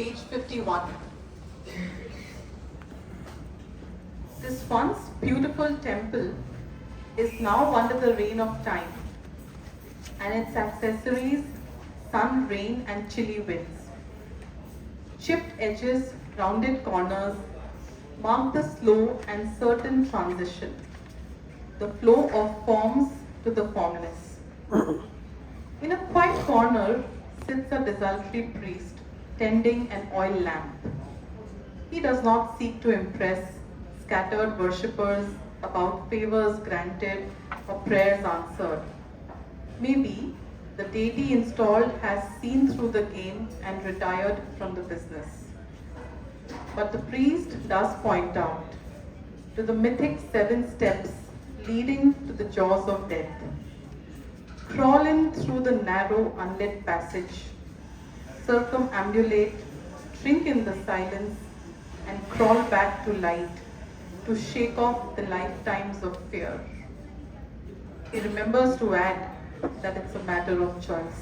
page 51. This once beautiful temple is now under the reign of time, and its accessories, sun, rain, and chilly winds. Chipped edges, rounded corners mark the slow and certain transition, the flow of forms to the formless. In a quiet corner sits a desultory priest tending an oil lamp. He does not seek to impress scattered worshippers about favors granted or prayers answered. Maybe the deity installed has seen through the game and retired from the business. But the priest does point out to the mythic 7 steps leading to the jaws of death. Crawl in through the narrow unlit passage, circumambulate, shrink in the silence, and crawl back to light to shake off the lifetimes of fear. He remembers to add that it's a matter of choice.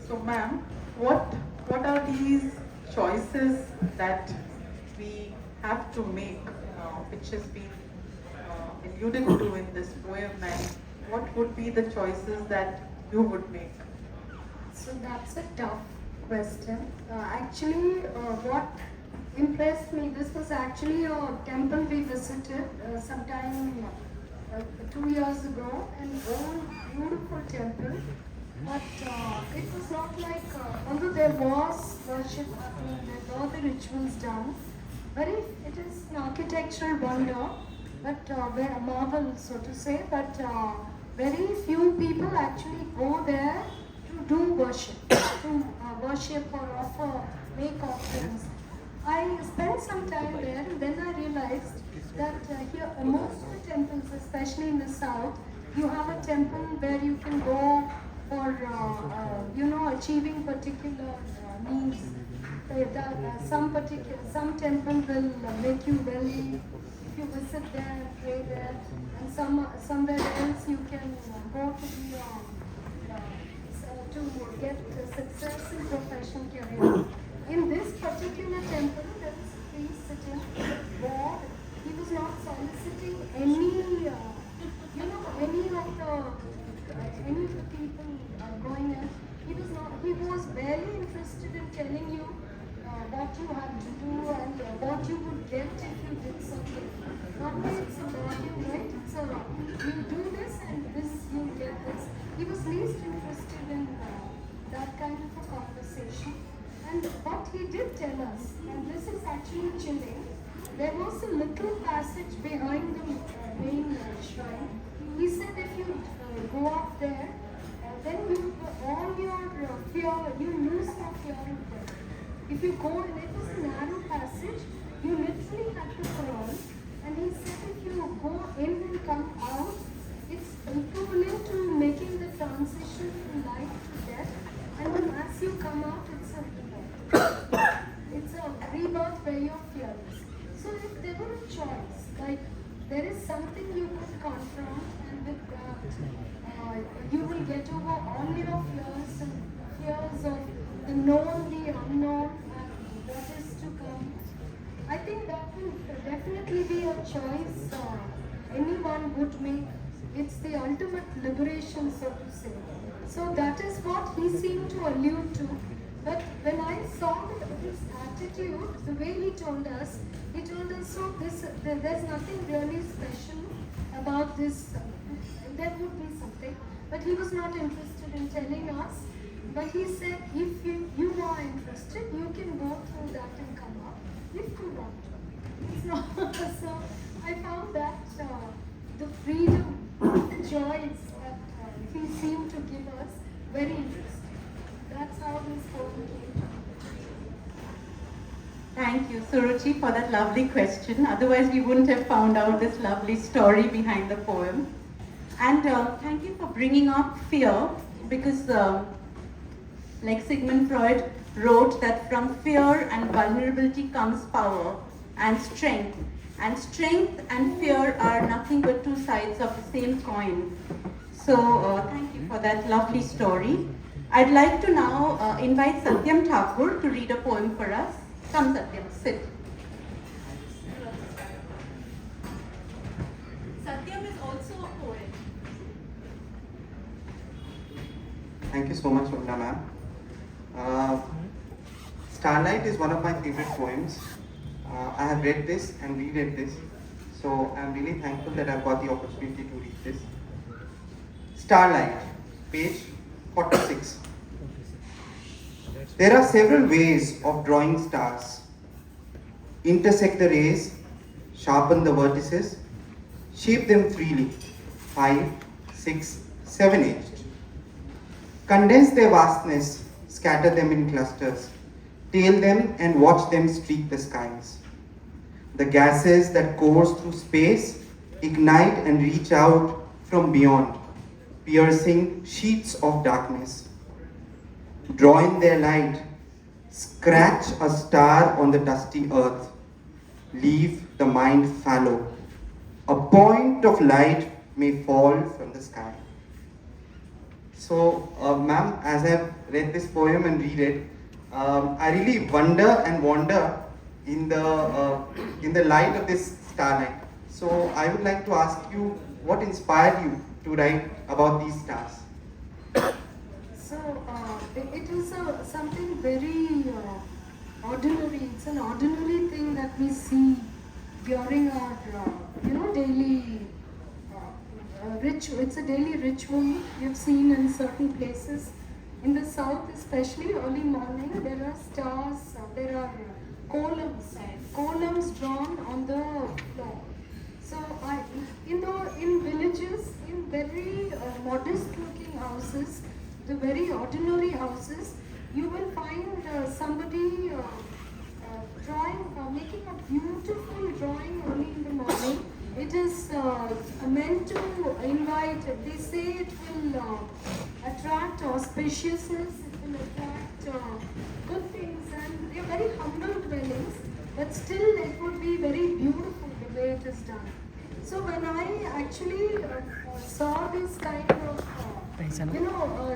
So ma'am, what are these choices that we have to make, which has been alluded to in this poem, and what would be the choices that you would make? So that's a tough question. What impressed me, this was actually a temple we visited sometime 2 years ago, an old beautiful temple, but it was not like, although there was worship happening, there were the rituals done, it is an architectural wonder, but a marvel, so to say, but very few people actually go there to do worship, to worship or offer, make offerings. I spent some time there, and then I realized that here, most of the temples, especially in the south, you have a temple where you can go for, achieving particular needs. Some temple will make you wealthy if you visit there and pray there, and somewhere else you can go to get success in professional career. In this particular temple, there was a priest sitting there. He was not soliciting any of the people going in. He was barely interested in telling you what you had to do and what you would get if you did something. Normally it's a bargain, right? It's you do this and this, you get this. He was least interested in that kind of a conversation. And what he did tell us, and this is actually chilling, there was a little passage behind the main shrine. He said if you go up there, then all your fear, you lose your fear of death. If you go, and it was a narrow passage, you literally had to crawl. And he said if you go in and come out, it's equivalent to making the transition from life to death. And then as you come out, it's a rebirth. It's a rebirth where you're fearless. So if there were a choice, like there is something you could confront, and with that, you will get over all your fears and fears of the known, the unknown, and what is to come. I think that will definitely be a choice anyone would make. It's the ultimate liberation, so to say. So that is what he seemed to allude to. But when I saw his attitude, the way he told us, so there's nothing really special about this. There would be something, but he was not interested in telling us. But he said, if you are interested, you can go through that and come up if you want to. It's not, so I found that the freedom, the choice that he seemed to give us, very interesting. That's how this poem came. Thank you, Suruchi, for that lovely question. Otherwise, we wouldn't have found out this lovely story behind the poem. And thank you for bringing up fear, because like Sigmund Freud wrote that from fear and vulnerability comes power and strength. And strength and fear are nothing but two sides of the same coin. So thank you for that lovely story. I'd like to now invite Satyam Thakur to read a poem for us. Come Satyam, sit. Satyam is also a poet. Thank you so much, Vanna ma'am. Starlight is one of my favorite poems. I have read this and reread this, so I'm really thankful that I've got the opportunity to read this. Starlight, page 46. There are several ways of drawing stars. Intersect the rays, sharpen the vertices, shape them freely, 5, 6, 7 edged. Condense their vastness, scatter them in clusters, tail them and watch them streak the skies. The gases that course through space ignite and reach out from beyond, piercing sheets of darkness. Draw in their light, scratch a star on the dusty earth, leave the mind fallow. A point of light may fall from the sky. So, ma'am, as I've read this poem and read it, I really wonder and wander in the light of this starlight. So, I would like to ask you, what inspired you to write about these stars? So it is something very ordinary. It's an ordinary thing that we see during our daily ritual. It's a daily ritual you've seen in certain places. In the south, especially early morning, there are stars. There are columns drawn on the floor. So in villages, in very modest-looking houses, the very ordinary houses, you will find somebody making a beautiful drawing early in the morning. It is meant to invite, they say it will attract auspiciousness, it will attract good things, and they are very humble dwellings, but still it would be very beautiful the way it is done. So when I actually saw this kind of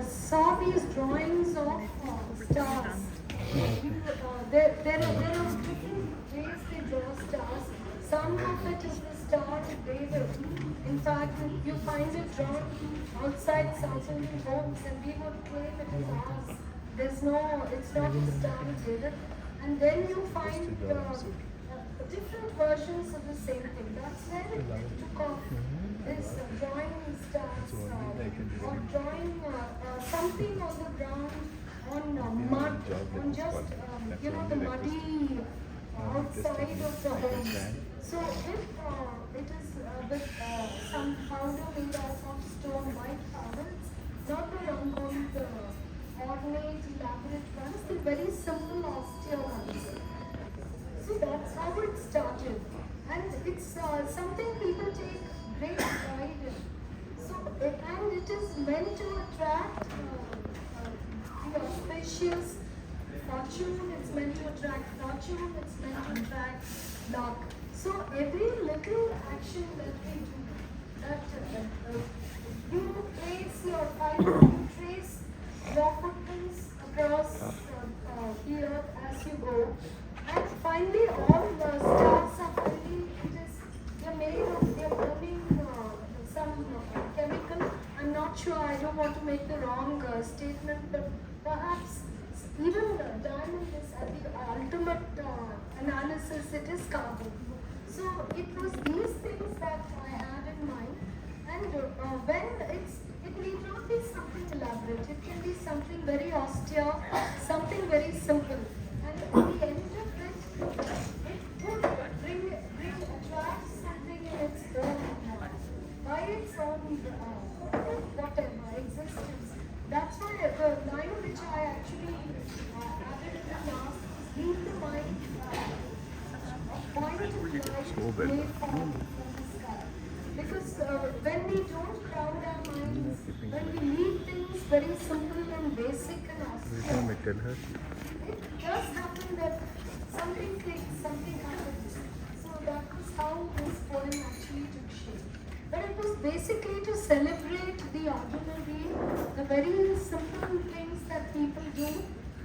saw these drawings of stars. There are different ways they draw stars. Some of it is the star of David. In fact, you find it drawn outside South Indian homes, and we would claim it is ours. It's not the star of David. And then you find different versions of the same thing. That's where it took off. This drawing stars or drawing something on the ground, on mud, on just the muddy outside of the homes. So if it is with some powder made out of stone, white powder, it's not the rangoli, the ornate, elaborate ones, the very simple, austere ones. So that's how it started, and it's something people take great pride in. So, and it is meant to attract the auspicious fortune, it's meant to attract fortune, it's meant to attract luck. So every little action that we do, that you trace your footprints across the earth as you go, and finally all the stars are finally, they're made of, they're burning some chemical. I'm not sure, I don't want to make the wrong statement, but perhaps even diamond is at the ultimate analysis, it is carbon. So it was these things that I had in mind, and when it need not be something elaborate, it can be something very austere, something very simple, and at the end of it, it would attract something in its own, by its own whatever existence. That's why the line which I actually added in the last is leave the mind point of light may fall from the sky. Because when we don't crowd our minds, when we leave things very simple and basic and austere, it does happen that something clicks, something happens. So that was how this poem actually took shape. But it was basically to celebrate the ordinary, the very simple things that people do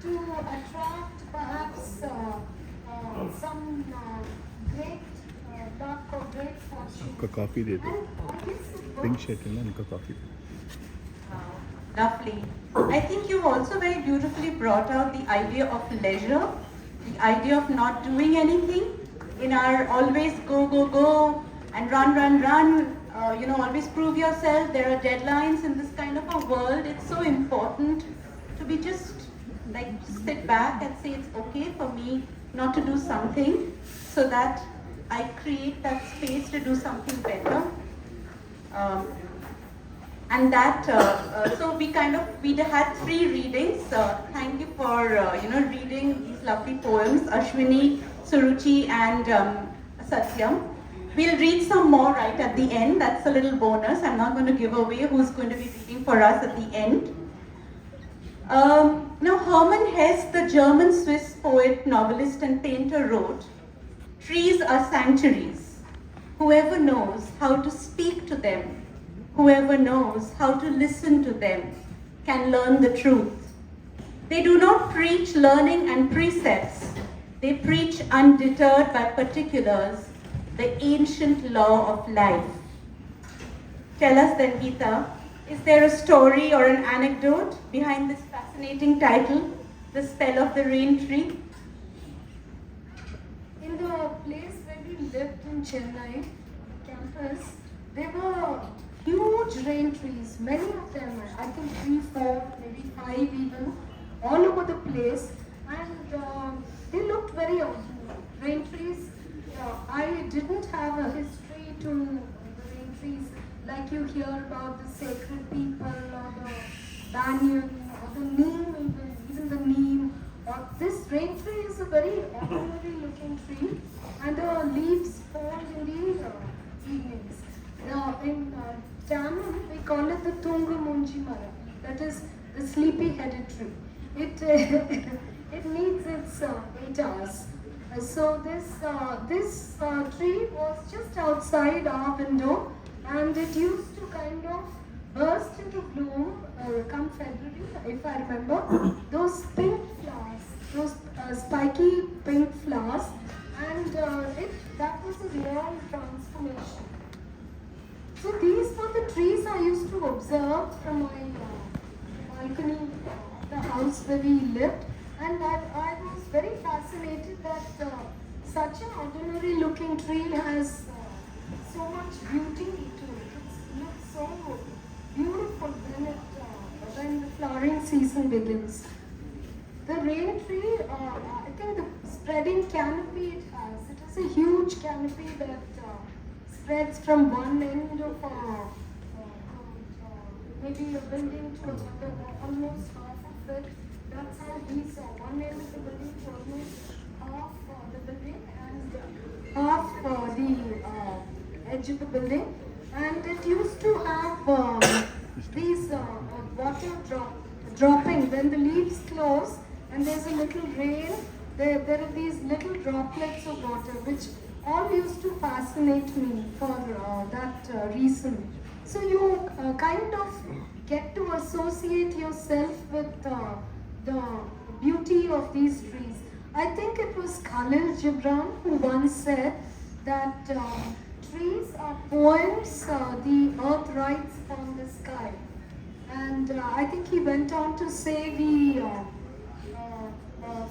to attract perhaps some great luck or great fortune. उनका coffee दे दो And I guess it pink works. Shirt है ना उनका coffee they Lovely. I think you've also very beautifully brought out the idea of leisure, the idea of not doing anything in our always go, go, go and run, run, run. Always prove yourself. There are deadlines in this kind of a world. It's so important to be just sit back and say it's okay for me not to do something so that I create that space to do something better. And that, so we had 3 readings. Thank you for, reading these lovely poems, Ashwini, Suruchi and Satyam. We'll read some more right at the end. That's a little bonus. I'm not going to give away who's going to be reading for us at the end. Now, Hermann Hesse, the German-Swiss poet, novelist and painter wrote, "Trees are sanctuaries. Whoever knows how to speak to them, whoever knows how to listen to them, can learn the truth. They do not preach learning and precepts. They preach undeterred by particulars, the ancient law of life." Tell us then, Geetha, is there a story or an anecdote behind this fascinating title, The Spell of the Rain Tree? In the place where we lived in Chennai campus, there were huge rain trees, many of them, I think 3, 4, maybe 5 even, all over the place, and they looked very ordinary. Rain trees, I didn't have a history to the rain trees like you hear about the sacred people or the banyan or the neem, even the neem. This rain tree is a very ordinary looking tree, and the leaves fall in the evenings. In Tamil, we call it the Tunga Munji Mara, that is the sleepy-headed tree. It needs its 8 hours. So this tree was just outside our window, and it used to kind of burst into bloom come February, if I remember. Those pink flowers, those spiky pink flowers, and that was a real transformation. So these were the trees I used to observe from my balcony, the house where we lived, and I was very fascinated that such an ordinary looking tree has so much beauty to it. It looks so beautiful when the flowering season begins. The rain tree, I think the spreading canopy it has. It is a huge canopy that spreads from one end of maybe a building to another, almost half of it. That's how we saw one end of the building to almost half the building and half the edge of the building. And it used to have these water dropping when the leaves close and there's a little rain. There are these little droplets of water which all used to fascinate me for that reason. So you kind of get to associate yourself with the beauty of these trees. I think it was Khalil Gibran who once said that trees are poems the earth writes upon the sky. And I think he went on to say we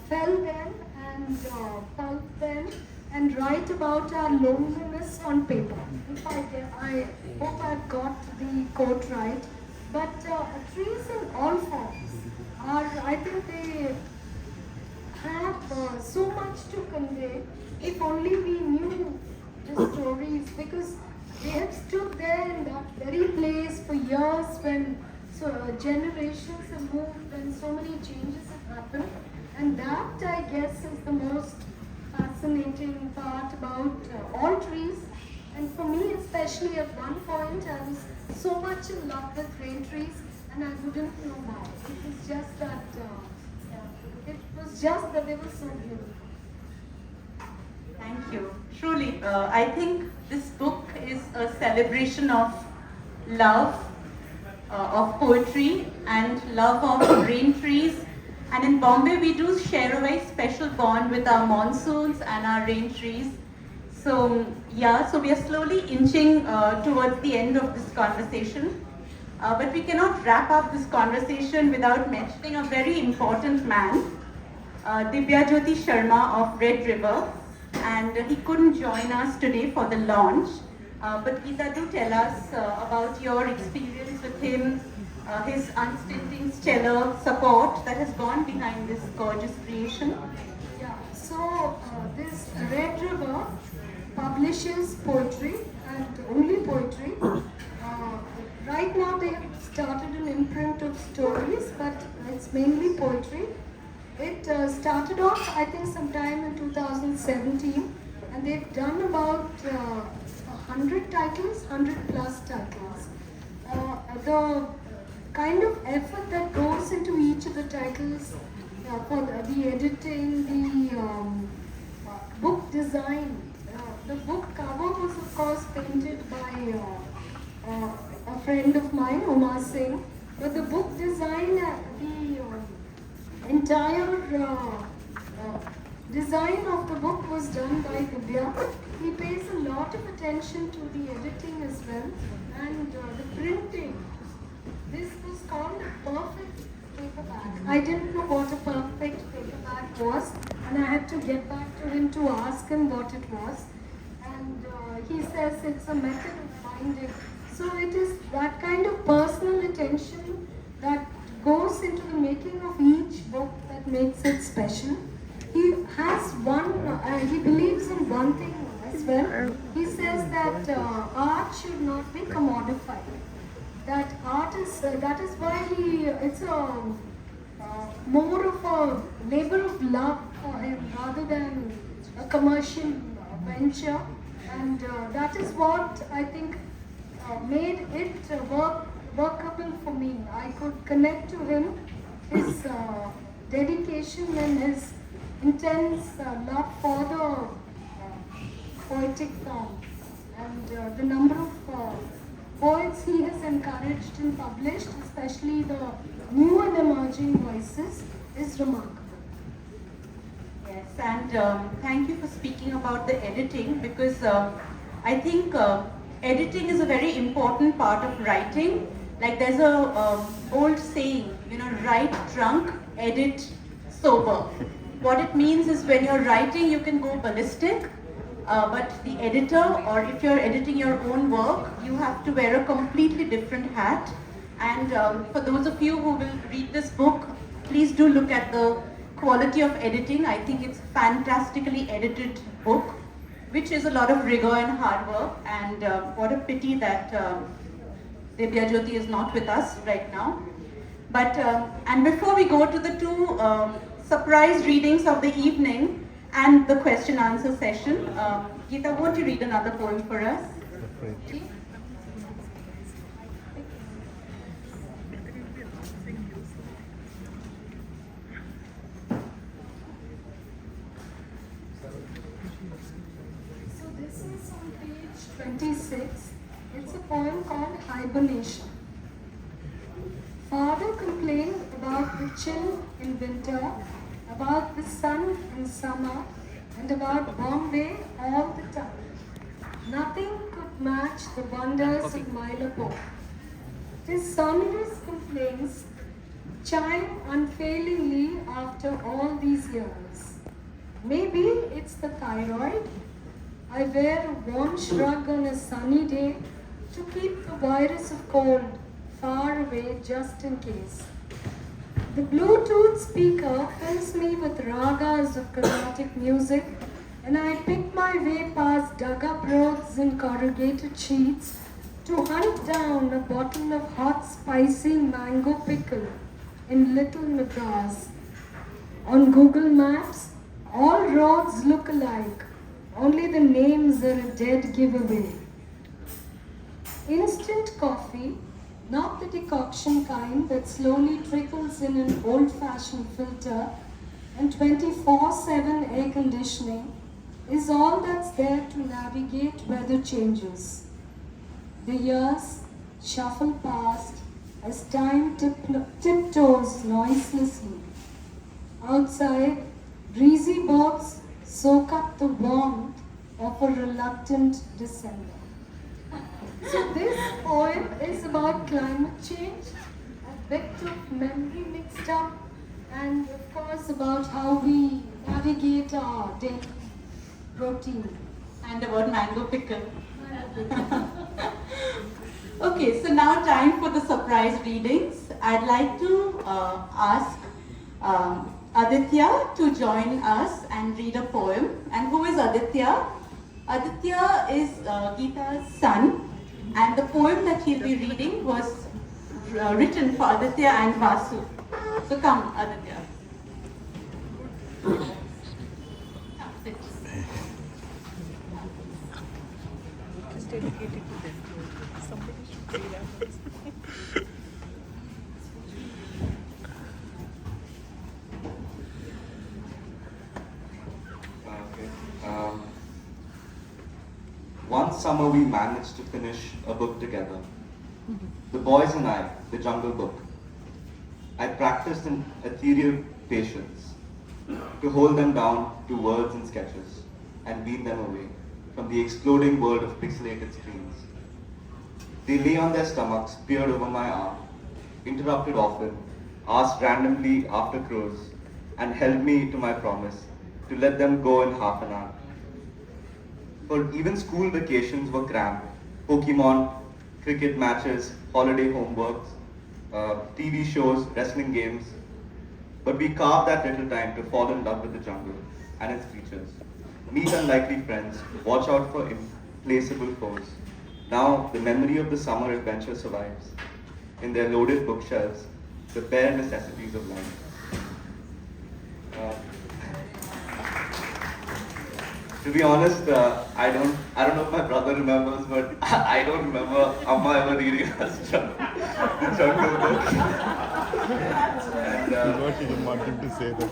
fell them and pulp them and write about our loneliness on paper. If I hope I've got the quote right. But trees in all forms are, I think they have so much to convey if only we knew the stories, because they have stood there in that very place for years when generations have moved and so many changes have happened. And that, I guess, is the most fascinating part about all trees. And for me especially, at one point I was so much in love with rain trees and I wouldn't know why. It was just that they were so beautiful. Thank you. Truly, I think this book is a celebration of love, of poetry, and love of rain trees. And in Bombay, we do share a very special bond with our monsoons and our rain trees. So, yeah, so we are slowly inching towards the end of this conversation. But we cannot wrap up this conversation without mentioning a very important man, Divyajyoti Sharma of Red River, and he couldn't join us today for the launch. But Geetha, do tell us about your experience with him, his unstinting stellar support that has gone behind this gorgeous creation. Yeah, so this Red River publishes poetry and only poetry. Right now they have started an imprint of stories, but it's mainly poetry. It started off, I think, sometime in 2017, and they've done about 100 titles, 100 plus titles. The kind of effort that goes into each of the titles for the editing, the book design. The book cover was, of course, painted by a friend of mine, Umar Singh. But the book design, the entire design of the book was done by Divya. He pays a lot of attention to the editing as well, and the printing. This was called a perfect paperback. I didn't know what a perfect paperback was, and I had to get back to him to ask him what it was. And he says it's a method of binding. So it is that kind of personal attention that goes into the making of each book that makes it special. He has he believes in one thing as well. He says that art should not be commodified. That art is, that is why it's a more of a labor of love for him rather than a commercial venture. And that is what I think made it workable for me. I could connect to him, his dedication and his intense love for the poetic form, and the number of poets he has encouraged and published, especially the new and emerging voices, is remarkable. Yes, and thank you for speaking about the editing, because I think editing is a very important part of writing. Like there's a old saying, write drunk, edit sober. What it means is when you're writing, you can go ballistic, but the editor, or if you're editing your own work, you have to wear a completely different hat. And for those of you who will read this book, please do look at the quality of editing. I think it's a fantastically edited book, which is a lot of rigor and hard work. And what a pity that Divyajyoti is not with us right now. But and before we go to the two surprise readings of the evening and the question answer session, Geetha, won't you read another poem for us? Okay. So this is on page 26. It's a poem called Hibernation. Father complained about the chill in winter, about the sun in summer, and about Bombay all the time. Nothing could match the wonders of Mylapore. His sonorous complaints chime unfailingly after all these years. Maybe it's the thyroid. I wear a warm shrug on a sunny day to keep the virus of cold far away just in case. The Bluetooth speaker fills me with ragas of Carnatic music, and I pick my way past dug-up roads and corrugated sheets to hunt down a bottle of hot spicy mango pickle in Little Madras. On Google Maps, all roads look alike, only the names are a dead giveaway. Instant coffee, not the decoction kind that slowly trickles in an old-fashioned filter, and 24/7 air conditioning, is all that's there to navigate weather changes. The years shuffle past as time tiptoes noiselessly. Outside, breezy birds soak up the warmth of a reluctant December. So this poem is about climate change, a bit of memory mixed up, and of course about how we navigate our daily routine. And about mango pickle. Okay, so now time for the surprise readings. I'd like to ask Aditya to join us and read a poem. And who is Aditya? Aditya is Geetha's son, and the poem that he'll be reading was written for Aditya and Vasu. So come, Aditya. Come, sit. Just dedicate it to them. Somebody should say that. Okay. One summer we managed to finish a book together. The boys and I, the Jungle Book. I practiced an ethereal patience to hold them down to words and sketches and beat them away from the exploding world of pixelated screens. They lay on their stomachs, peered over my arm, interrupted often, asked randomly after crows, and held me to my promise to let them go in half an hour. For even school vacations were crammed. Pokemon, cricket matches, holiday homeworks, TV shows, wrestling games. But we carved that little time to fall in love with the jungle and its creatures. Meet unlikely friends, watch out for implacable foes. Now the memory of the summer adventure survives. In their loaded bookshelves, the bare necessities of life. To be honest, I don't know if my brother remembers, but I don't remember Amma ever reading us the Jungle Book. What you didn't want him to say that.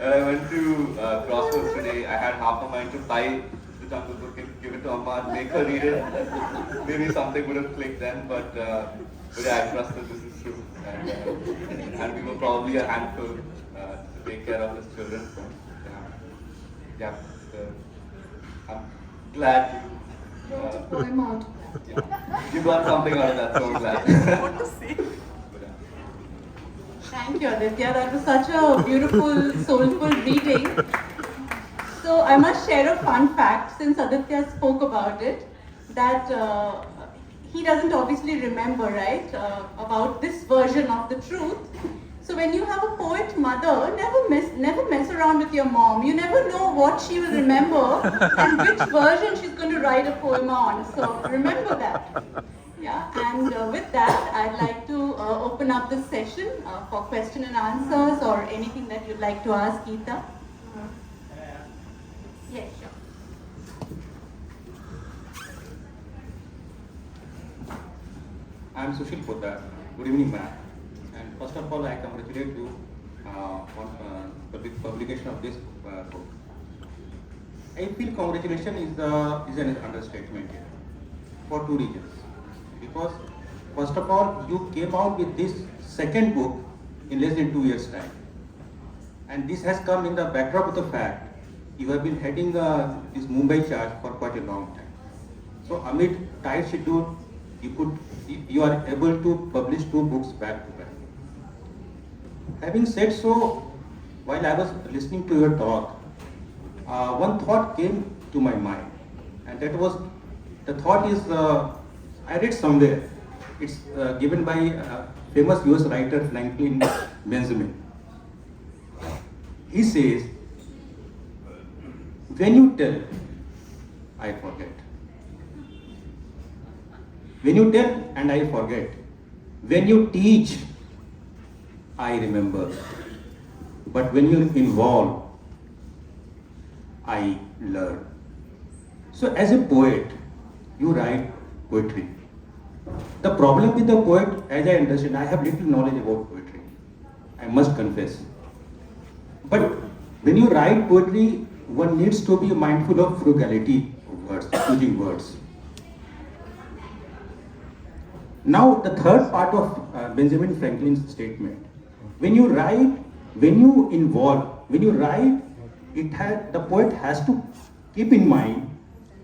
I went to Crossroads today. I had half a mind to buy the Jungle Book and give it to Amma and make her read it. Maybe something would have clicked then, but yeah, I trust that this is true. And we were probably a handful to take care of his children. Yeah, I'm glad Wrote a poem out of that. you got something out of that, so I'm glad. What to say? Thank you, Aditya. That was such a beautiful, soulful reading. So I must share a fun fact, since Aditya spoke about it, that he doesn't obviously remember, right, about this version of the truth. So when you have a poet mother, never mess around with your mom. You never know what she will remember and which version she's going to write a poem on. So remember that. Yeah, and with that, I'd like to open up this session for question and answers or anything that you'd like to ask Geetha. Yes, sure. I am Sushil Poddar. Good evening, ma'am. And first of all, I congratulate you on the publication of this book. I feel congratulation is an understatement here for two reasons. Because first of all, you came out with this second book in less than 2 years' time, and this has come in the backdrop of the fact you have been heading this Mumbai charge for quite a long time. So amid tight schedule, you are able to publish 2 books back to back. Having said so, while I was listening to your talk, one thought came to my mind, and that was, the thought is, I read somewhere, it's given by famous US writer Franklin Benjamin. He says, when you tell, I forget. When you tell and I forget. When you teach, I remember. But when you involve, I learn. So as a poet, you write poetry. The problem with the poet, as I understand, I have little knowledge about poetry, I must confess. But When you write poetry, one needs to be mindful of frugality of words, choosing words. Now, the third part of Benjamin Franklin's statement: when you write, when you involve, when you write, the poet has to keep in mind: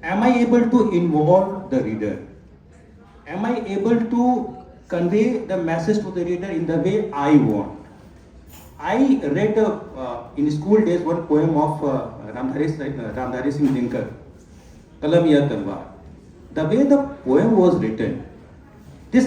am I able to involve the reader? Am I able to convey the message to the reader in the way I want? I read in school days one poem of Ramdhari Singh Dinkar, Kalam Ya Talwar. The way the poem was written,